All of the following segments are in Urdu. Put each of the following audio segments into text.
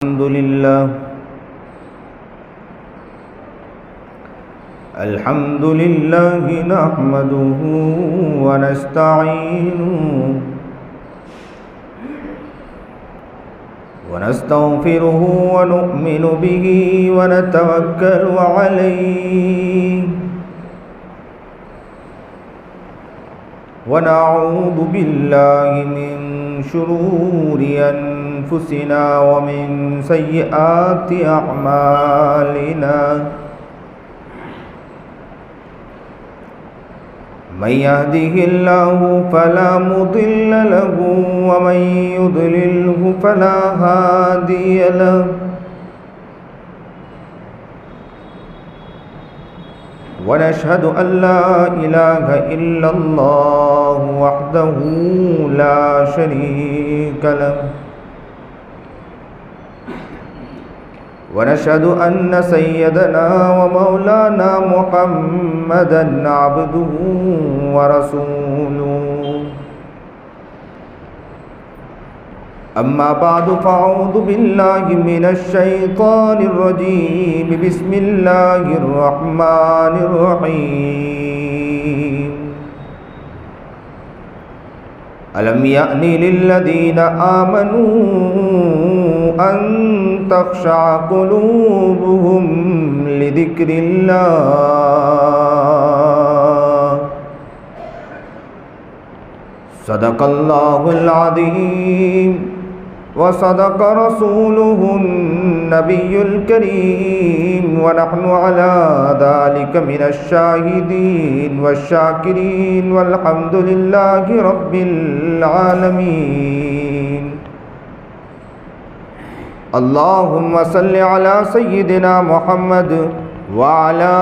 الحمد لله نحمده ونستعينه ونستغفره ونؤمن به ونتوكل عليه ونعوذ بالله من شرور أنفسنا ومن سيئات أعمالنا من يهده الله فلا مضل له ومن يضلله فلا هادي له ونشهد أن لا إله إلا الله وحده لا شريك له ونشهد أن سيدنا ومولانا محمدًا عبده ورسوله أما بعد فأعوذ بالله من الشيطان الرجيم بسم الله الرحمن الرحيم ألم يأن للذين آمنوا أن تخشع قلوبهم لذكر الله صدق الله العظيم وصدق رسوله النبي الكريم ونحن على ذلك من الشاهدين والشاكرين والحمد لله رب العالمين اللهم صل على سيدنا محمد وعلى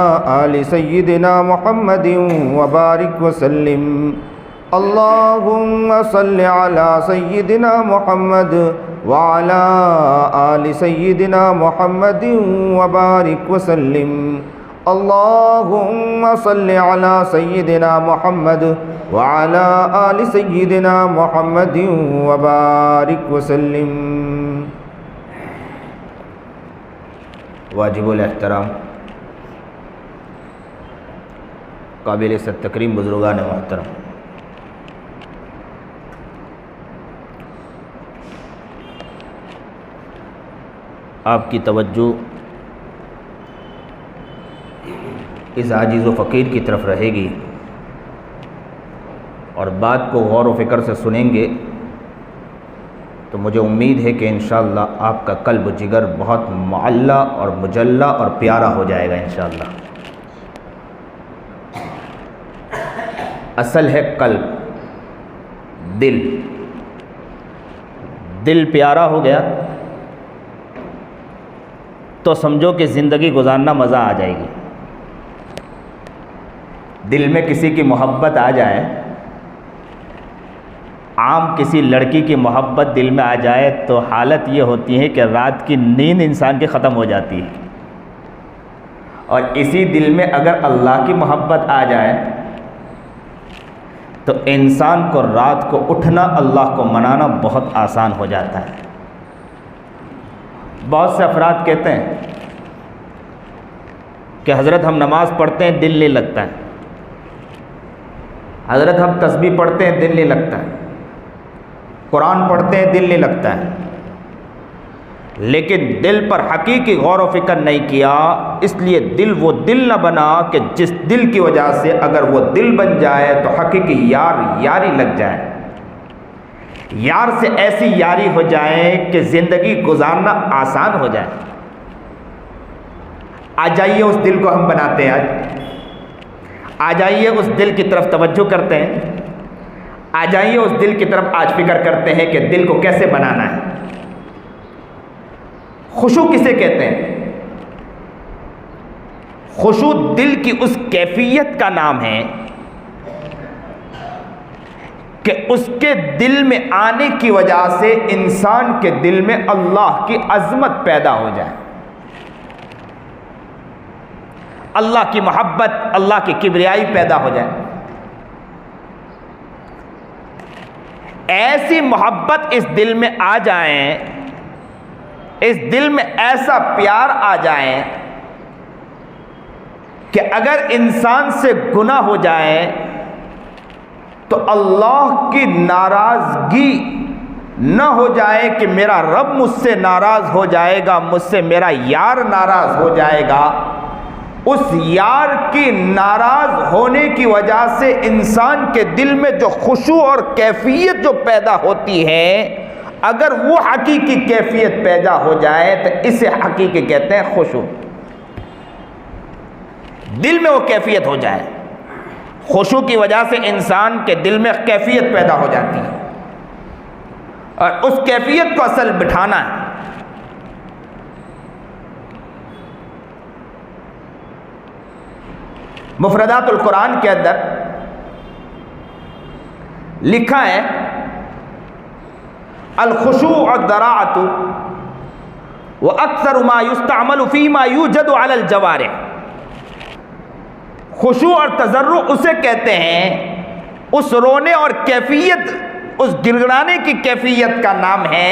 آل سيدنا محمد وبارك وسلم اللهم صل على سيدنا محمد وعلى آل سيدنا محمد وبارك وسلم اللهم صل على سيدنا محمد وعلى آل سيدنا محمد وبارك وسلم. واجب الاحترام قابل تکریم بزرگان محترم، آپ کی توجہ اس عاجز و فقیر کی طرف رہے گی اور بات کو غور و فکر سے سنیں گے تو مجھے امید ہے کہ انشاءاللہ آپ کا قلب و جگر بہت معلّہ اور مجلّہ اور پیارا ہو جائے گا انشاءاللہ. اصل ہے قلب، دل پیارا ہو گیا تو سمجھو کہ زندگی گزارنا مزہ آ جائے گی. دل میں کسی کی محبت آ جائے، عام کسی لڑکی کی محبت دل میں آ جائے تو حالت یہ ہوتی ہے کہ رات کی نیند انسان کی ختم ہو جاتی ہے. اور اسی دل میں اگر اللہ کی محبت آ جائے تو انسان کو رات کو اٹھنا، اللہ کو منانا بہت آسان ہو جاتا ہے. بہت سے افراد کہتے ہیں کہ حضرت ہم نماز پڑھتے ہیں دل نہیں لگتا ہے، حضرت ہم تسبیح پڑھتے ہیں دل نہیں لگتا ہے، قرآن پڑھتے ہیں دل نہیں لگتا ہے. لیکن دل پر حقیقی غور و فکر نہیں کیا، اس لیے دل وہ دل نہ بنا کہ جس دل کی وجہ سے اگر وہ دل بن جائے تو حقیقی یاری لگ جائے، یار سے ایسی یاری ہو جائے کہ زندگی گزارنا آسان ہو جائے. آ جائیے اس دل کو ہم بناتے ہیں، آ جائیے اس دل کی طرف توجہ کرتے ہیں، آ جائیے اس دل کی طرف آج فکر کرتے ہیں کہ دل کو کیسے بنانا ہے. خشوع کسے کہتے ہیں؟ خشوع دل کی اس کیفیت کا نام ہے کہ اس کے دل میں آنے کی وجہ سے انسان کے دل میں اللہ کی عظمت پیدا ہو جائے، اللہ کی محبت، اللہ کی کبریائی پیدا ہو جائے. ایسی محبت اس دل میں آ جائیں اس دل میں ایسا پیار آ جائے کہ اگر انسان سے گناہ ہو جائے تو اللہ کی ناراضگی نہ ہو جائے کہ میرا رب مجھ سے ناراض ہو جائے گا، مجھ سے میرا یار ناراض ہو جائے گا۔ اس یار کی ناراض ہونے کی وجہ سے انسان کے دل میں جو خشوع اور کیفیت جو پیدا ہوتی ہے، اگر وہ حقیقی کیفیت پیدا ہو جائے تو اسے حقیقی کہتے ہیں خشوع۔ دل میں وہ کیفیت ہو جائے، خشوع کی وجہ سے انسان کے دل میں کیفیت پیدا ہو جاتی ہے، اور اس کیفیت کو اصل بٹھانا ہے۔ مفردات القرآن کے اندر لکھا ہے الخشوع الضراعۃ واکثر ما یستعمل فیما یوجد علی الجوارح۔ خشوع اور تضرع اسے کہتے ہیں، اس رونے اور کیفیت، اس گڑگڑانے کی کیفیت کا نام ہے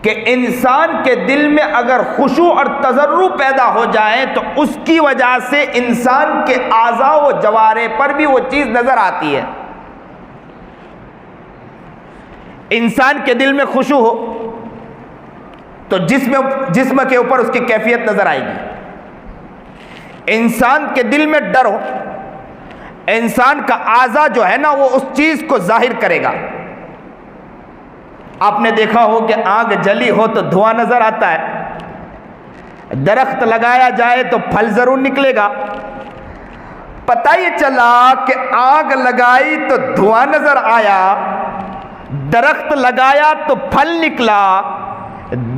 کہ انسان کے دل میں اگر خشوع اور تضرع پیدا ہو جائے تو اس کی وجہ سے انسان کے اعضاء و جوارح پر بھی وہ چیز نظر آتی ہے۔ انسان کے دل میں خشوع ہو تو جسم کے اوپر اس کی کیفیت نظر آئے گی۔ انسان کے دل میں ڈر ہو، انسان کا اعضاء جو ہے نا وہ اس چیز کو ظاہر کرے گا۔ آپ نے دیکھا ہو کہ آگ جلی ہو تو دھواں نظر آتا ہے، درخت لگایا جائے تو پھل ضرور نکلے گا۔ پتہ یہ چلا کہ آگ لگائی تو دھواں نظر آیا، درخت لگایا تو پھل نکلا،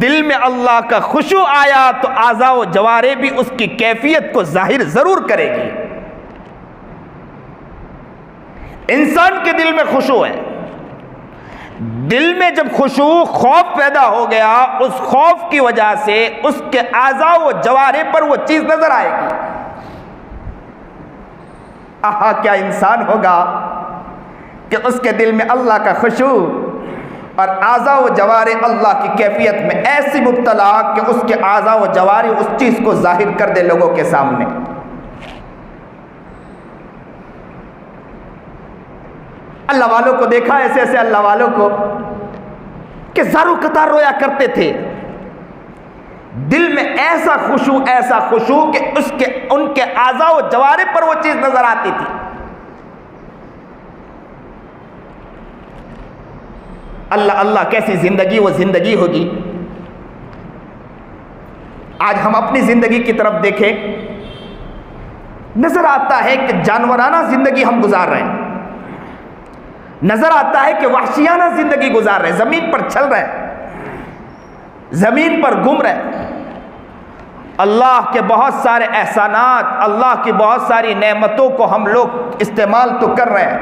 دل میں اللہ کا خشوع آیا تو اعضاء و جوارح بھی اس کی کیفیت کو ظاہر ضرور کرے گی۔ انسان کے دل میں خشوع ہے، دل میں جب خشوع خوف پیدا ہو گیا، اس خوف کی وجہ سے اس کے اعضاء و جوارح پر وہ چیز نظر آئے گی۔ آہا کیا انسان ہوگا کہ اس کے دل میں اللہ کا خشوع اور اعضاء و جوارح اللہ کی کیفیت میں ایسی مبتلا کہ اس کے اعضاء و جوارح اس چیز کو ظاہر کر دے لوگوں کے سامنے۔ اللہ والوں کو دیکھا، ایسے ایسے اللہ والوں کو کہ زارو قطار رویا کرتے تھے، دل میں ایسا خشوع کہ ان کے اعضاء و جوارح پر وہ چیز نظر آتی تھی۔ اللہ اللہ کیسی زندگی وہ زندگی ہوگی۔ آج ہم اپنی زندگی کی طرف دیکھیں، نظر آتا ہے کہ جانورانہ زندگی ہم گزار رہے ہیں، نظر آتا ہے کہ وحشیانہ زندگی گزار رہے ہیں، زمین پر چل رہے ہیں، زمین پر گھوم رہے ہیں۔ اللہ کے بہت سارے احسانات، اللہ کی بہت ساری نعمتوں کو ہم لوگ استعمال تو کر رہے ہیں،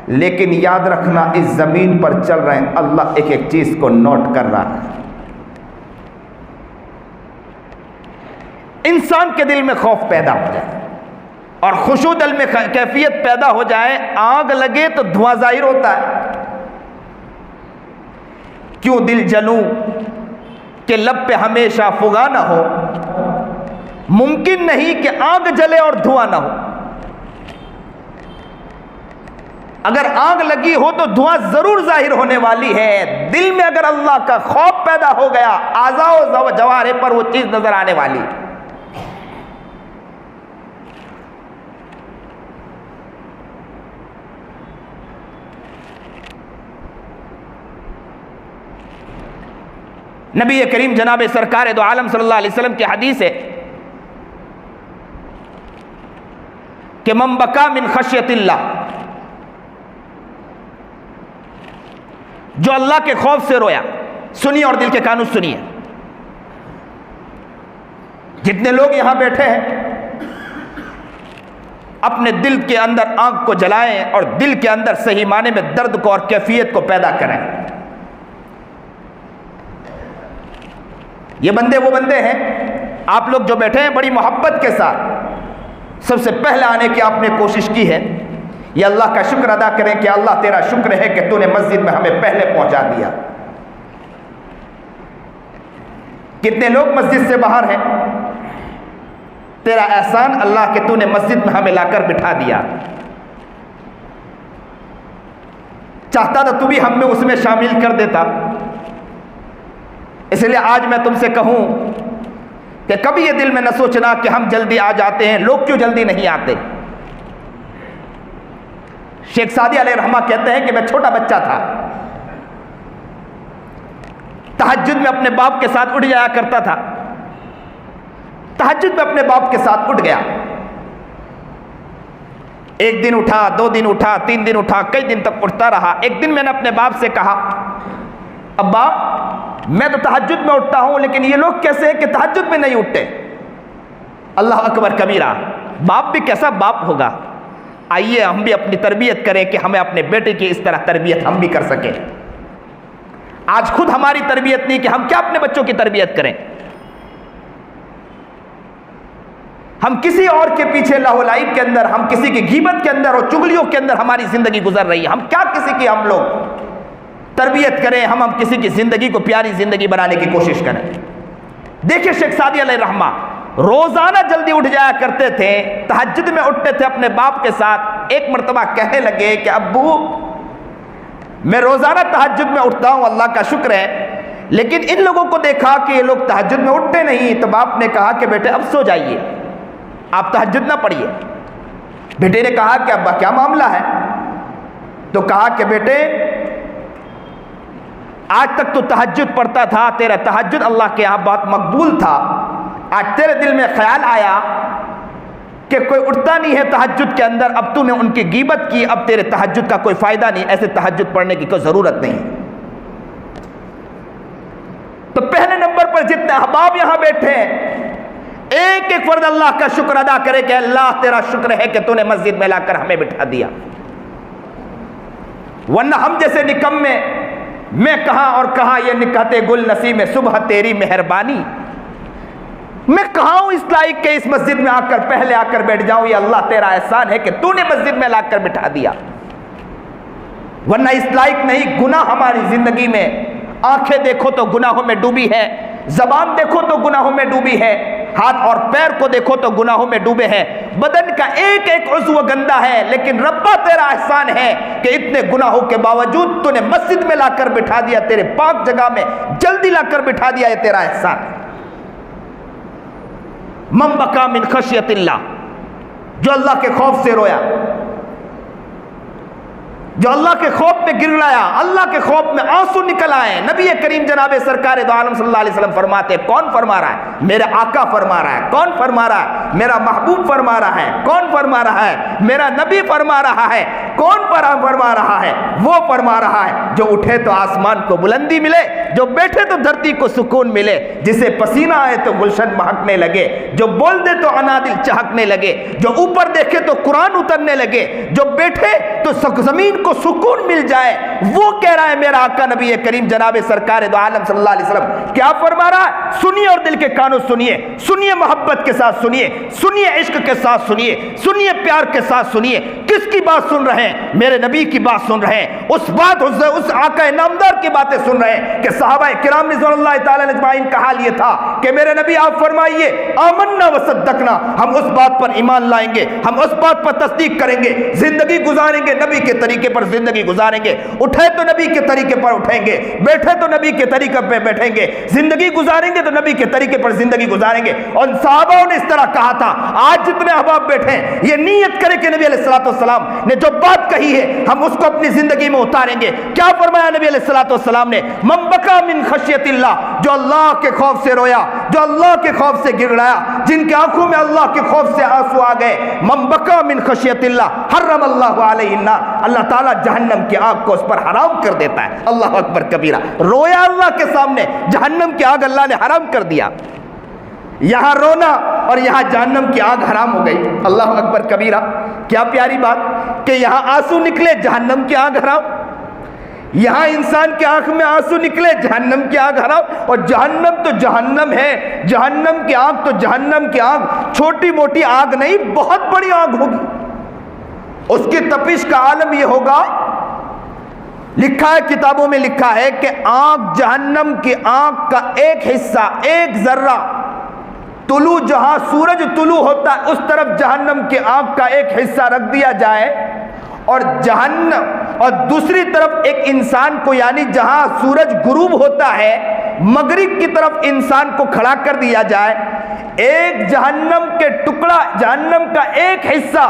لیکن یاد رکھنا اس زمین پر چل رہے ہیں، اللہ ایک ایک چیز کو نوٹ کر رہا ہے۔ انسان کے دل میں خوف پیدا ہو جائے اور خشوع دل میں کیفیت پیدا ہو جائے، آگ لگے تو دھواں ظاہر ہوتا ہے۔ کیوں دل جلوں کہ لب پہ ہمیشہ فغاں نہ ہو، ممکن نہیں کہ آگ جلے اور دھواں نہ ہو۔ اگر آگ لگی ہو تو دھواں ضرور ظاہر ہونے والی ہے، دل میں اگر اللہ کا خوف پیدا ہو گیا، اعضاء و جوارح پر وہ چیز نظر آنے والی۔ نبی کریم جناب سرکار دو عالم صلی اللہ علیہ وسلم کی حدیث ہے کہ من بکا من خشیت اللہ، جو اللہ کے خوف سے رویا۔ سنیے اور دل کے کانوں سنیے، جتنے لوگ یہاں بیٹھے ہیں اپنے دل کے اندر آنکھ کو جلائیں اور دل کے اندر صحیح معنی میں درد کو اور کیفیت کو پیدا کریں۔ یہ بندے وہ بندے ہیں، آپ لوگ جو بیٹھے ہیں بڑی محبت کے ساتھ سب سے پہلے آنے کی آپ نے کوشش کی ہے، یہ اللہ کا شکر ادا کریں کہ اللہ تیرا شکر ہے کہ تو نے مسجد میں ہمیں پہلے پہنچا دیا۔ کتنے لوگ مسجد سے باہر ہیں. تیرا احسان اللہ کہ تو نے مسجد میں ہمیں لا کر بٹھا دیا. چاہتا تو بھی ہم میں اس میں شامل کر دیتا. اس لیے آج میں تم سے کہوں کہ کبھی یہ دل میں نہ سوچنا کہ ہم جلدی آ جاتے ہیں. لوگ کیوں جلدی نہیں آتے؟ شیخ سعدی علیہ رحمہ کہتے ہیں کہ میں چھوٹا بچہ تھا, تہجد میں اپنے باپ کے ساتھ اٹھ جایا کرتا تھا. تہجد میں اپنے باپ کے ساتھ اٹھ گیا. ایک دن اٹھا, 2 دن اٹھا, 3 دن اٹھا, کئی دن تک اٹھتا رہا. ایک دن میں نے اپنے باپ سے کہا, ابا میں تو تہجد میں اٹھتا ہوں لیکن یہ لوگ کیسے ہیں کہ تہجد میں نہیں اٹھتے؟ اللہ اکبر کبیرہ. باپ بھی کیسا باپ ہوگا. آئیے ہم بھی اپنی تربیت کریں کہ ہمیں اپنے بیٹے کی اس طرح تربیت ہم بھی کر سکیں. آج خود ہماری تربیت نہیں کہ ہم کیا اپنے بچوں کی تربیت کریں. ہم کسی اور کے پیچھے لاہو لعب کے اندر, ہم کسی کی غیبت کے اندر اور چغلیوں کے اندر ہماری زندگی گزر رہی ہے. ہم کیا کسی کی ہم لوگ تربیت کریں, ہم کسی کی زندگی کو پیاری زندگی بنانے کی کوشش کریں. دیکھیں شیخ سعدی علیہ رحمہ روزانہ جلدی اٹھ جایا کرتے تھے, تہجد میں اٹھتے تھے اپنے باپ کے ساتھ. ایک مرتبہ کہنے لگے کہ ابو میں روزانہ تہجد میں اٹھتا ہوں, اللہ کا شکر ہے, لیکن ان لوگوں کو دیکھا کہ یہ لوگ تہجد میں اٹھتے نہیں. تو باپ نے کہا کہ بیٹے اب سو جائیے, آپ تہجد نہ پڑھیے. بیٹے نے کہا کہ ابا کیا معاملہ ہے؟ تو کہا کہ بیٹے آج تک تو تہجد پڑھتا تھا, تیرا تہجد اللہ کے یہاں بہت مقبول تھا. آج تیرے دل میں خیال آیا کہ کوئی اٹھتا نہیں ہے تہجد کے اندر, اب تو نے ان کی غیبت کی, اب تیرے تہجد کا کوئی فائدہ نہیں, ایسے تہجد پڑھنے کی کوئی ضرورت نہیں. تو پہلے نمبر پر جتنے احباب یہاں بیٹھے ہیں, ایک ایک فرد اللہ کا شکر ادا کرے کہ اللہ تیرا شکر ہے کہ تو نے مسجد میں لا کر ہمیں بٹھا دیا. ورنہ ہم جیسے نکمے میں کہاں اور کہاں یہ نکہتے گل نسیم صبح تیری مہربانی. میں کہاں ہوں اس لائق کہ اس مسجد میں آ کر پہلے آ کر بیٹھ جاؤں. یہ اللہ تیرا احسان ہے کہ تو نے مسجد میں لا کر بٹھا دیا. ورنہ اس لائق نہیں. گناہ ہماری زندگی میں, آنکھیں دیکھو تو گناہوں میں ڈوبی ہے, زبان دیکھو تو گناہوں میں ڈوبی ہے, ہاتھ اور پیر کو دیکھو تو گناہوں میں ڈوبے ہیں, بدن کا ایک ایک عضو گندا ہے. لیکن ربا تیرا احسان ہے کہ اتنے گناہوں کے باوجود تو نے مسجد میں لا کر بٹھا دیا, تیرے پاک جگہ میں جلدی لا کر بٹھا دیا. یہ تیرا احسان. من بکا من خشیت اللہ, جو اللہ کے خوف سے رویا, جو اللہ کے خوف میں گرلایا, اللہ کے خوف میں آنسو نکل آئے. نبی کریم جناب سرکار دو عالم صلی اللہ علیہ وسلم فرماتے, کون فرما رہا ہے؟ میرا آقا فرما رہا ہے. کون فرما رہا ہے؟ میرا محبوب فرما رہا ہے. کون فرما رہا ہے؟ میرا نبی فرما رہا ہے. کون فرما رہا ہے؟ وہ فرما رہا ہے جو اٹھے تو آسمان کو بلندی ملے, جو بیٹھے تو دھرتی کو سکون ملے, جسے پسینہ آئے تو گلشن مہکنے لگے, جو بول دے تو انادل چہکنے لگے, جو اوپر دیکھے تو قرآن اترنے لگے, جو بیٹھے تو زمین کو سکون مل جائے. وہ کہہ رہا ہے میرا آقا نبی کریم جناب سرکار دو عالم صلی اللہ علیہ وسلم کیا فرما رہا ہے. سنیے اور دل کے کانوں سنیے, سنیے محبت کے ساتھ سنیے, سنیے عشق کے ساتھ سنیے, سنیے پیار کے ساتھ سنیے. کس کی بات سن رہے ہیں؟ میرے نبی کی بات سن رہے ہیں. اس آقا نامدار کی باتیں سن رہے ہیں کہ صحابہ کرام رضوان اللہ تعالی اجمعین کا حال یہ تھا کہ میرے نبی آپ فرمائیے آمنا وصدقنا, ہم اس بات پر ایمان لائیں گے, ہم اس بات پر تصدیق کریں گے, زندگی گزاریں گے نبی کے طریقے پر زندگی گزاریں گے, اٹھے تو نبی کے طریقے پر اٹھیں گے, بیٹھے تو نبی کے طریقے پہ بیٹھیں گے, زندگی گزاریں گے تو نبی کے طریقے پر زندگی گزاریں گے. اور صحابہ نے اس طرح کہا تھا. آج جتنے احباب بیٹھے ہیں یہ نیت کرے کہ نبی علیہ الصلوۃ والسلام نے جو بات کہی ہے ہم اس کو اپنی زندگی میں اتاریں گے. کیا فرمایا نبی علیہ الصلوۃ والسلام نے؟ من بکا من خشیت اللہ, جو اللہ کے خوف سے رویا, جو اللہ کے خوف سے گڑگڑایا, جن کے آنکھوں میں اللہ کے خوف سے آنسو آ گئے. من بکا من خشیت اللہ حرم اللہ علیہ النار, اللہ تعالیٰ جہنم کی آگ کو اس پر حرام کر دیتا ہے. اللہ اکبر کبیرہ. رویا اللہ کے سامنے, جہنم کی آگ اللہ نے حرام کر دیا. یہاں رونا اور یہاں جہنم کی آگ حرام ہو گئی. اللہ اکبر کبیرہ. کیا پیاری بات کہ یہاں آنسو نکلے, جہنم کی آگ حرام. یہاں انسان کی آنکھ میں آنسو نکلے, جہنم کی آگ حرام. اور جہنم تو جہنم ہے, جہنم کی آگ تو جہنم کی آگ چھوٹی موٹی آگ نہیں, بہت بڑی آگ ہوگی. اس کی تپش کا عالم یہ ہوگا لکھا ہے کتابوں میں لکھا ہے کہ آنکھ جہنم کی آنکھ کا ایک حصہ، ایک ذرہ طلوع، جہاں سورج طلوع ہوتا ہے اس طرف جہنم کی آنکھ کا ایک حصہ رکھ دیا جائے، اور جہنم اور دوسری طرف ایک انسان کو، یعنی جہاں سورج غروب ہوتا ہے مغرب کی طرف انسان کو کھڑا کر دیا جائے، ایک جہنم کے ٹکڑا، جہنم کا ایک حصہ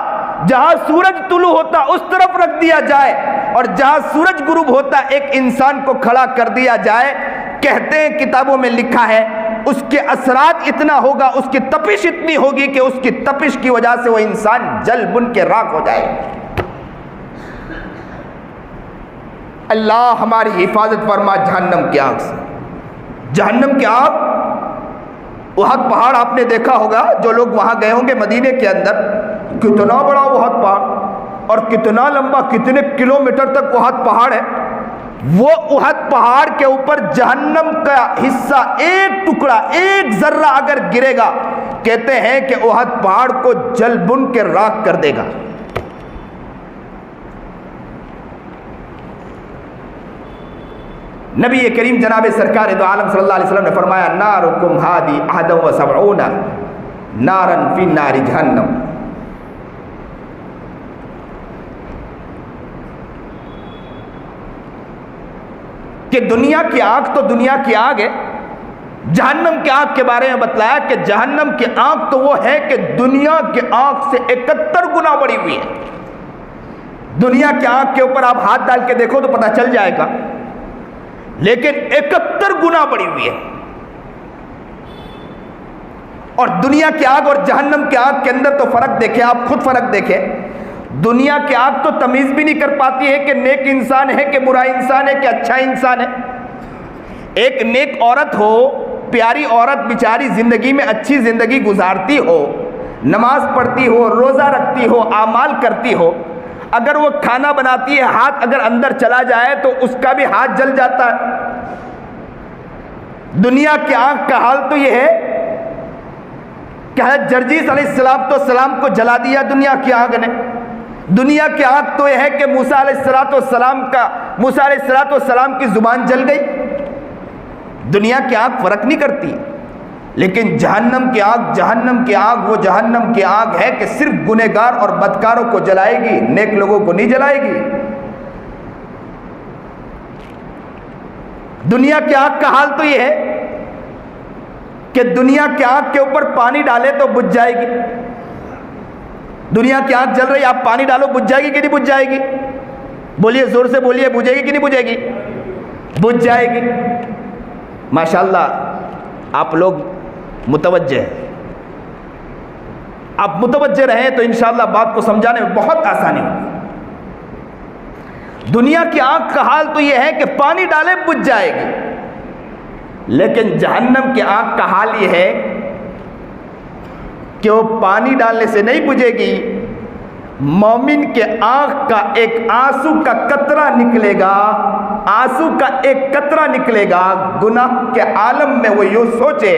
جہاں سورج طلوع ہوتا اس طرف رکھ دیا جائے، اور جہاں سورج غروب ہوتا ایک انسان کو کھڑا کر دیا جائے۔ کہتے ہیں کتابوں میں لکھا ہے اس کے اثرات اتنا ہوگا، اس کی تپش اتنی ہوگی کہ اس کی تپش کی وجہ سے وہ انسان جل بن کے راکھ ہو جائے۔ اللہ ہماری حفاظت فرما جہنم کی آگ سے۔ جہنم کی آگ، احد پہاڑ آپ نے دیکھا ہوگا، جو لوگ وہاں گئے ہوں گے مدینے کے اندر، کتنا بڑا احد پہاڑ اور کتنا لمبا، کتنے کلومیٹر تک احد پہاڑ ہے۔ وہ احد پہاڑ کے اوپر جہنم کا حصہ، ایک ٹکڑا، ایک ذرہ اگر گرے گا، کہتے ہیں کہ احد پہاڑ کو جل بن کے راکھ کر دے گا۔ نبی کریم جناب سرکار دو عالم صلی اللہ علیہ وسلم نے فرمایا نارکم ہادی احد و سبعون نارن فی نار جہنم۔ کہ دنیا کی آگ تو دنیا کی آگ ہے، جہنم کی آگ کے بارے میں بتلایا کہ جہنم کی آگ تو وہ ہے کہ دنیا کی آگ سے 71 گنا بڑی ہوئی ہے۔ دنیا کی آگ کے اوپر آپ ہاتھ ڈال کے دیکھو تو پتہ چل جائے گا، لیکن 71 گنا بڑی ہوئی ہے۔ اور دنیا کی آگ اور جہنم کی آگ کے اندر تو فرق دیکھیں، آپ خود فرق دیکھیں۔ دنیا کی آگ تو تمیز بھی نہیں کر پاتی ہے کہ نیک انسان ہے کہ برا انسان ہے کہ اچھا انسان ہے۔ ایک نیک عورت ہو، پیاری عورت بیچاری زندگی میں اچھی زندگی گزارتی ہو، نماز پڑھتی ہو، روزہ رکھتی ہو، اعمال کرتی ہو، اگر وہ کھانا بناتی ہے، ہاتھ اگر اندر چلا جائے تو اس کا بھی ہاتھ جل جاتا ہے۔ دنیا کی آگ کا حال تو یہ ہے کہ حضرت جرجیس علیہ السلام کو جلا دیا دنیا کی آگ نے۔ دنیا کی آگ تو یہ ہے کہ موسیٰ علیہ السلام کی زبان جل گئی۔ دنیا کی آگ فرق نہیں کرتی، لیکن جہنم کی آگ وہ جہنم کی آگ ہے کہ صرف گنہگار اور بدکاروں کو جلائے گی، نیک لوگوں کو نہیں جلائے گی۔ دنیا کی آگ کا حال تو یہ ہے کہ دنیا کی آگ کے اوپر پانی ڈالے تو بجھ جائے گی۔ دنیا کی آگ جل رہی، آپ پانی ڈالو بجھ جائے گی کہ نہیں بجھ جائے گی؟ بولیے، زور سے بولیے، بجھے گی کہ نہیں بجھے گی؟ بجھ جائے گی۔ ماشاءاللہ آپ لوگ متوجہ ہیں، آپ متوجہ رہیں تو انشاءاللہ بات کو سمجھانے میں بہت آسانی ہوگی۔ دنیا کی آگ کا حال تو یہ ہے کہ پانی ڈالے بجھ جائے گی، لیکن جہنم کی آگ کا حال یہ ہے کہ وہ پانی ڈالنے سے نہیں بجھے گی، مومن کے آنکھ کا ایک آنسو کا قطرہ نکلے گا، آنسو کا ایک قطرہ نکلے گا، گناہ کے عالم میں وہ یوں سوچے،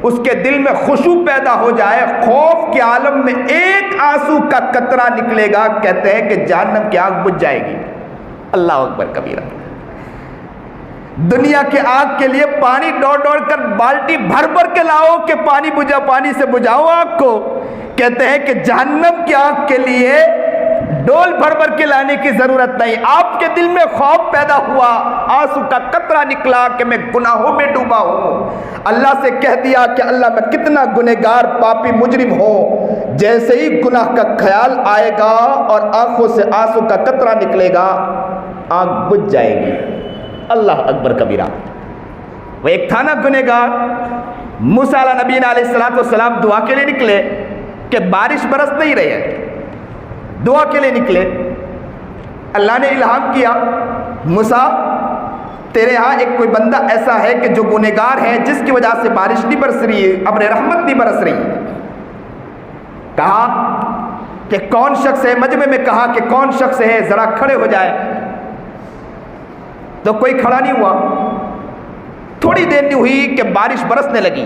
اس کے دل میں خشوع پیدا ہو جائے، خوف کے عالم میں ایک آنسو کا قطرہ نکلے گا، کہتے ہیں کہ جہنم کی آگ بجھ جائے گی۔ اللہ اکبر کبیرہ۔ دنیا کے آگ کے لیے پانی دوڑ دوڑ کر بالٹی بھر بھر کے لاؤ کہ پانی بجھا، پانی سے بجھاؤ آگ کو۔ کہتے ہیں کہ جہنم کی آگ کے لیے ڈول بھر بھر کے لانے کی ضرورت نہیں، آپ کے دل میں خوف پیدا ہوا، آنسو کا قطرہ نکلا کہ میں گناہوں میں ڈوبا ہوں، اللہ سے کہہ دیا کہ اللہ میں کتنا گنہگار پاپی مجرم ہوں۔ جیسے ہی گناہ کا خیال آئے گا اور آنکھوں سے آنسو کا قطرہ نکلے گا، آگ بجھ جائے گی۔ اللہ اکبر کبیرہ۔ وہ ایک تھا نا گنہگار، موسیٰ علیہ نبی علیہ السلام دعا کے لیے نکلے کہ بارش برس نہیں رہی ہے، دعا کے لیے نکلے، اللہ نے الہام کیا موسیٰ تیرے ہاں ایک کوئی بندہ ایسا ہے کہ جو گنہگار ہے، جس کی وجہ سے بارش نہیں برس رہی ہے، ابر رحمت نہیں برس رہی ہے۔ کہا کہ کون شخص ہے؟ مجمع میں کہا کہ کون شخص ہے، ذرا کھڑے ہو جائے۔ تو کوئی کھڑا نہیں ہوا، تھوڑی دیر نہیں ہوئی کہ بارش برسنے لگی۔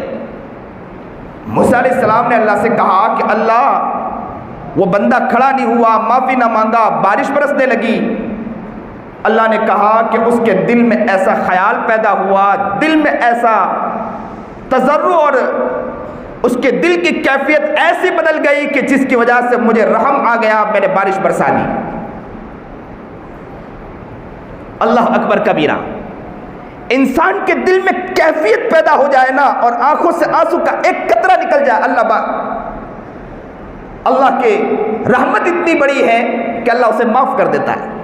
موسیٰ علیہ السلام نے اللہ سے کہا کہ اللہ وہ بندہ کھڑا نہیں ہوا، معافی نہ مانگا، بارش برسنے لگی۔ اللہ نے کہا کہ اس کے دل میں ایسا خیال پیدا ہوا، دل میں ایسا تضرع اور اس کے دل کی کیفیت ایسی بدل گئی کہ جس کی وجہ سے مجھے رحم آ گیا، میں نے بارش برسا دی۔ اللہ اکبر کبیرہ۔ انسان کے دل میں کیفیت پیدا ہو جائے نا اور آنکھوں سے آنسو کا ایک قطرہ نکل جائے، اللہ کی رحمت اتنی بڑی ہے کہ اللہ اسے معاف کر دیتا ہے۔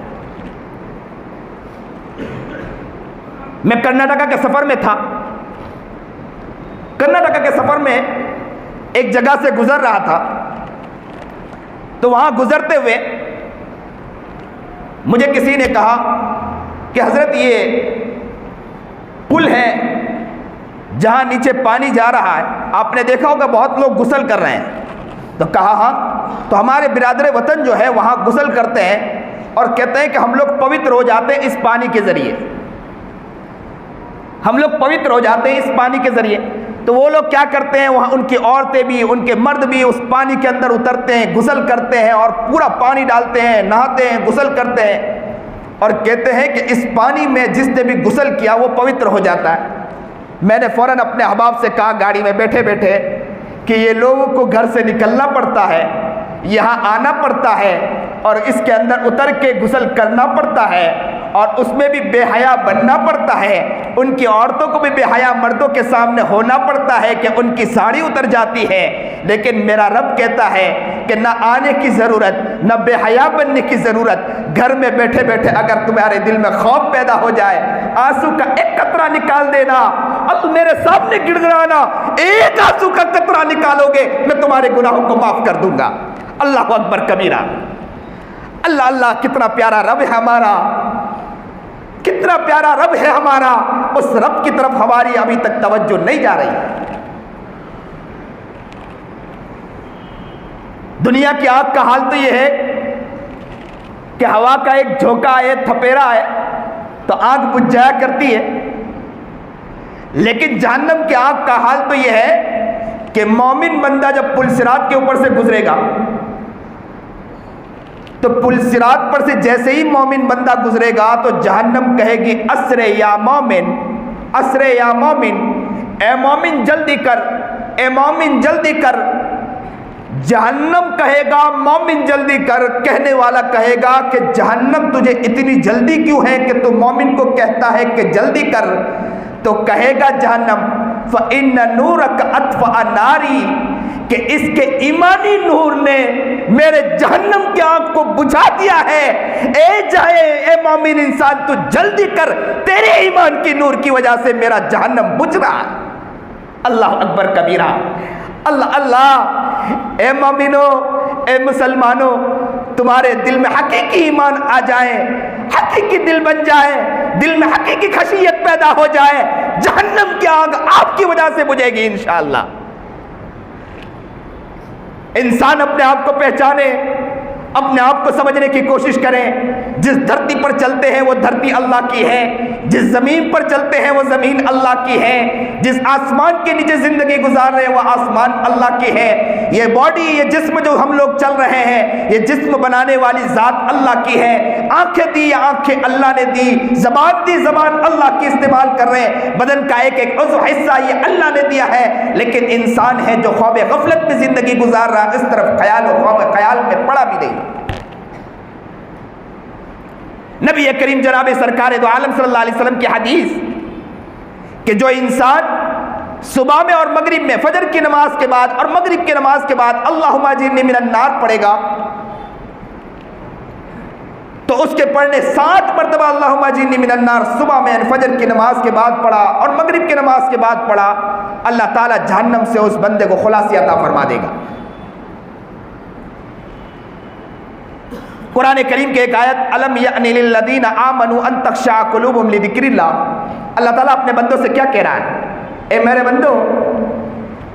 میں کرناٹکا کے سفر میں تھا، کرناٹکا کے سفر میں ایک جگہ سے گزر رہا تھا، تو وہاں گزرتے ہوئے مجھے کسی نے کہا کہ حضرت یہ پل ہے جہاں نیچے پانی جا رہا ہے، آپ نے دیکھا ہوگا بہت لوگ غسل کر رہے ہیں۔ تو کہا ہاں، تو ہمارے برادر وطن جو ہے وہاں غسل کرتے ہیں اور کہتے ہیں کہ ہم لوگ پوتر ہو جاتے ہیں اس پانی کے ذریعے، ہم لوگ پوتر ہو جاتے ہیں اس پانی کے ذریعے۔ تو وہ لوگ کیا کرتے ہیں، وہاں ان کی عورتیں بھی ان کے مرد بھی اس پانی کے اندر اترتے ہیں، غسل کرتے ہیں اور پورا پانی ڈالتے ہیں، نہاتے ہیں، غسل کرتے ہیں اور کہتے ہیں کہ اس پانی میں جس نے بھی غسل کیا وہ پوتر ہو جاتا ہے۔ میں نے فوراً اپنے احباب سے کہا گاڑی میں بیٹھے بیٹھے کہ یہ لوگوں کو گھر سے نکلنا پڑتا ہے، یہاں آنا پڑتا ہے اور اس کے اندر اتر کے غسل کرنا پڑتا ہے اور اس میں بھی بے حیا بننا پڑتا ہے، ان کی عورتوں کو بھی بے حیا مردوں کے سامنے ہونا پڑتا ہے کہ ان کی ساڑی اتر جاتی ہے، لیکن میرا رب کہتا ہے کہ نہ آنے کی ضرورت، نہ بے حیا بننے کی ضرورت، گھر میں بیٹھے بیٹھے اگر تمہارے دل میں خوف پیدا ہو جائے، آنسو کا ایک قطرہ نکال دینا، اب میرے سامنے گڑ گڑانا، ایک آنسو کا قطرہ نکالو گے میں تمہارے گناہوں کو معاف کر دوں گا۔ اللہ اکبر کبیرہ۔ اللہ اللہ، کتنا پیارا رب ہے ہمارا، کتنا پیارا رب ہے ہمارا، اس رب کی طرف ہماری ابھی تک توجہ نہیں جا رہی۔ دنیا کی آگ کا حال تو یہ ہے کہ ہوا کا ایک جھونکا ہے، تھپیرا ہے تو آگ بجھ جایا کرتی ہے، لیکن جہنم کی آگ کا حال تو یہ ہے کہ مومن بندہ جب پل صراط کے اوپر سے گزرے گا تو پل صراط پر سے جیسے ہی مومن بندہ گزرے گا تو جہنم کہے گی اسر یا مومن، اسر یا مومن، اے مومن جلدی کر، اے مومن جلدی کر۔ جہنم کہے گا مومن جلدی کر، کہنے والا کہے گا کہ جہنم تجھے اتنی جلدی کیوں ہے کہ تو مومن کو کہتا ہے کہ جلدی کر؟ تو کہے گا جہنم فَإِنَّ نُورَكَ أَطْفَأَ نَارِي، کہ اس کے ایمانی نور نے میرے جہنم کی آگ کو بجھا دیا ہے۔ اے مومن انسان تو جلدی کر، تیرے ایمان کی نور کی وجہ سے میرا جہنم بجھ رہا ہے۔ اللہ اکبر کبیرہ۔ اللہ اللہ، اے مومنو، اے مسلمانوں، تمہارے دل میں حقیقی ایمان آ جائے، حقیقی دل بن جائے، دل میں حقیقی خشیت پیدا ہو جائے، جہنم کی آگ آپ کی وجہ سے بجھے گی انشاءاللہ۔ انسان اپنے آپ کو پہچانے، اپنے آپ کو سمجھنے کی کوشش کریں۔ جس دھرتی پر چلتے ہیں وہ دھرتی اللہ کی ہے، جس زمین پر چلتے ہیں وہ زمین اللہ کی ہے، جس آسمان کے نیچے زندگی گزار رہے ہیں وہ آسمان اللہ کی ہے۔ یہ باڈی، یہ جسم جو ہم لوگ چل رہے ہیں، یہ جسم بنانے والی ذات اللہ کی ہے۔ آنکھیں دی، یہ آنکھیں اللہ نے دی، زبان دی، زبان اللہ کی استعمال کر رہے ہیں، بدن کا ایک ایک عضو حصہ یہ اللہ نے دیا ہے، لیکن انسان ہے جو خواب غفلت میں زندگی گزار رہا ہے، اس طرف خیال و خواب خیال میں پڑا بھی نہیں۔ نبی کریم جناب سرکار دو عالم صلی اللہ علیہ وسلم کی حدیث کہ جو انسان صبح میں اور مغرب میں، فجر کی نماز کے بعد اور مغرب کی نماز کے بعد اللہم اجرنی من النار پڑھے گا تو اس کے پڑھنے 7 مرتبہ اللہم اجرنی من النار صبح میں فجر کی نماز کے بعد پڑھا اور مغرب کی نماز کے بعد پڑھا، اللہ تعالیٰ جہنم سے اس بندے کو خلاصی عطا فرما دے گا۔ قرآن کریم کے ایک آیت الم یأن للذین آمنوا ان تخشع قلوبهم لذکر اللہ، اللہ تعالیٰ اپنے بندوں سے کیا کہہ رہا ہے؟ اے میرے بندو،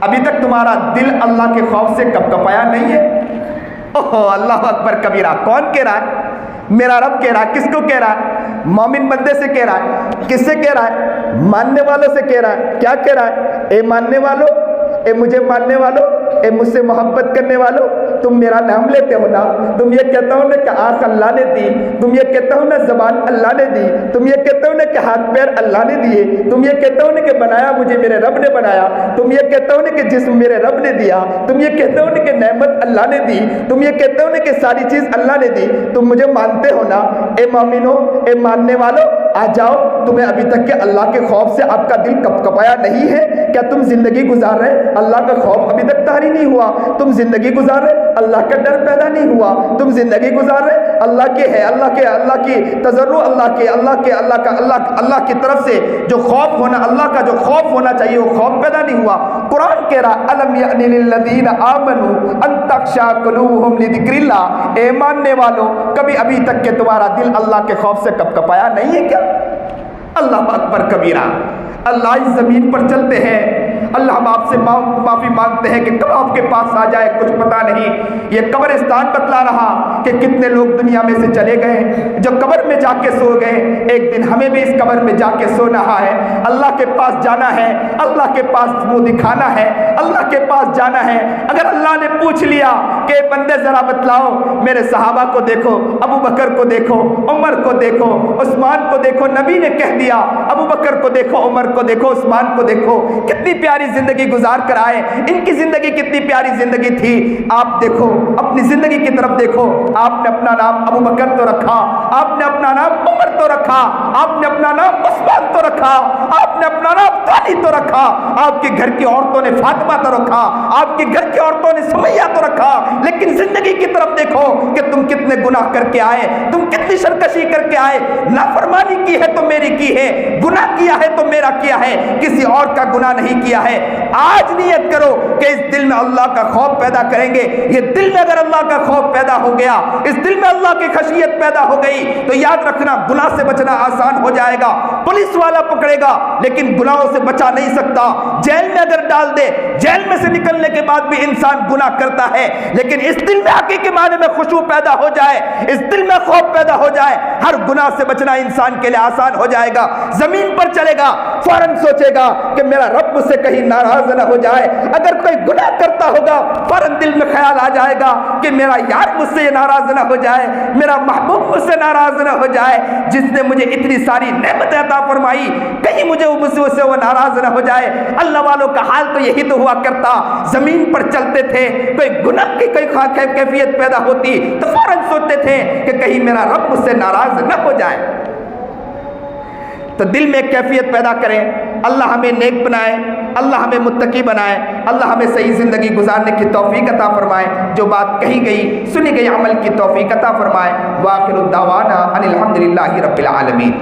ابھی تک تمہارا دل اللہ کے خوف سے کب کپایا نہیں ہے؟ اوہ اللہ اکبر کبیرہ۔ کون کہہ رہا ہے؟ میرا رب کہہ رہا ہے۔ کس کو کہہ رہا ہے؟ مومن بندے سے کہہ رہا ہے۔ کس سے کہہ رہا ہے؟ ماننے والوں سے کہہ رہا ہے۔ کیا کہہ رہا ہے؟ اے ماننے والوں، اے مجھے ماننے والوں، اے مجھ سے محبت کرنے والوں، تم میرا نام لیتے ہو نا, تم یہ کہتے ہو نا کہ آنکھ اللہ نے دی, تم یہ کہتے ہو نا زبان اللہ نے دی, تم یہ کہتے ہو نا کہ ہاتھ پیر اللہ نے دیے, تم یہ کہتے ہو نا کہ بنایا مجھے میرے رب نے بنایا, تم یہ کہتے ہو نا کہ جسم میرے رب نے دیا, تم یہ کہتے ہو نا کہ نعمت اللہ نے دی, تم یہ کہتے ہو نا کہ ساری چیز اللہ نے دی, تم مجھے مانتے ہو نا. اے مومنو, اے ماننے والوں, آ جاؤ. تمہیں ابھی تک کہ اللہ کے خوف سے آپ کا دل کپ کپایا نہیں ہے کیا؟ تم زندگی گزار رہے, اللہ کا خوف ابھی تک طاری نہیں ہوا, تم زندگی گزار رہے, اللہ کا ڈر پیدا نہیں ہوا, تم زندگی گزار رہے, اللہ کے ہے, اللہ کی تضرع, اللہ کی طرف سے جو خوف ہونا, اللہ کا جو خوف ہونا چاہیے وہ خوف پیدا نہیں ہوا. قرآن کہہ رہا الم یأن للذین آمنوا ان تخشع قلوبہم لذکر اللہ, اے ماننے والوں, کبھی ابھی تک کہ تمہارا دل اللہ کے خوف سے کپ کپایا نہیں ہے کیا؟ اللہ اکبر کبیرہ. اللہ اس زمین پر چلتے ہیں, اللہ ہم آپ سے معافی مانگتے ہیں کہ کب آپ کے پاس آ جائے کچھ پتہ نہیں. یہ قبرستان بتلا رہا کہ کتنے لوگ دنیا میں سے چلے گئے جو قبر میں جا کے سو گئے. ایک دن ہمیں بھی اس قبر میں جا کے سونا ہے, اللہ کے پاس جانا ہے, اللہ کے پاس منہ دکھانا ہے, اللہ کے پاس جانا ہے. اگر اللہ نے پوچھ لیا کہ بندے ذرا بتلاؤ, میرے صحابہ کو دیکھو, ابو بکر کو دیکھو, عمر کو دیکھو, عثمان کو دیکھو, نبی نے کہہ دیا ابو بکر کو دیکھو, عمر کو دیکھو, عثمان کو دیکھو, کتنی پیاری زندگی گزار کر آئے, ان کی زندگی کتنی پیاری زندگی تھی. آپ دیکھو, اپنی زندگی کی طرف دیکھو, آپ نے اپنا نام ابو بکر تو رکھا, آپ نے اپنا نام عمر تو رکھا, آپ نے اپنا نام عثمان تو رکھا, آپ نے اپنا نام علی تو رکھا, آپ کے گھر کی عورتوں نے فاطمہ تو رکھا, آپ کے گھر کی عورتوں نے سمیہ تو رکھا, لیکن زندگی کی طرف دیکھو کہ تم کتنے گناہ کر کے آئے, تم کتنی سرکشی کر کے آئے. نافرمانی کی ہے تو میری کی ہے, گناہ کیا ہے تو میرا کیا ہے, کسی اور کا گناہ نہیں کیا ہے. آج نیت کرو کہ اس دل میں اللہ کا خوف پیدا کریں گے. یہ دل میں اگر اللہ کا خوف پیدا ہو گیا, اس دل میں اللہ کی خشیت پیدا ہو گئی, تو یاد رکھنا گناہ سے بچنا آسان ہو جائے گا. پولیس والا پکڑے گا لیکن گناہوں سے بچا نہیں سکتا. جیل میں اگر ڈال دے, جیل میں سے نکلنے کے بعد بھی انسان گناہ کرتا ہے, لیکن اس دل میں حقیقی معنی میں خشوع پیدا ہو جائے, اس دل میں خوف پیدا ہو جائے, ہر گناہ سے بچنا انسان کے لیے آسان ہو جائے گا. زمین پر چلے گا, فوراً سوچے گا کہ میرا رب مجھ سے کہیں ناراض نہ ہو جائے. اگر کوئی گناہ کرتا ہوگا فوراً دل میں خیال آ جائے گا کہ میرا یار مجھ سے ناراض نہ ہو جائے, میرا محبوب مجھ سے ناراض نہ ہو جائے, جس نے مجھے اتنی ساری نعمتیں عطا فرمائی, کہیں مجھے مجھ سے وہ ناراض نہ ہو جائے. اللہ والوں کا حال تو یہی تو ہوا کرتا, زمین پر چلتے تھے, کوئی گناہ کی کوئی کیفیت پیدا ہوتی تو فوراً سوچتے تھے کہ کہیں میرا رب مجھ سے ناراض نہ ہو جائے. تو دل میں ایک کیفیت پیدا کریں. اللہ ہمیں نیک بنائے, اللہ ہمیں متقی بنائے, اللہ ہمیں صحیح زندگی گزارنے کی توفیق عطا فرمائے. جو بات کہی گئی سنی گئی عمل کی توفیق عطا فرمائے. وآخر الدعوانا ان الحمدللہ رب العالمین.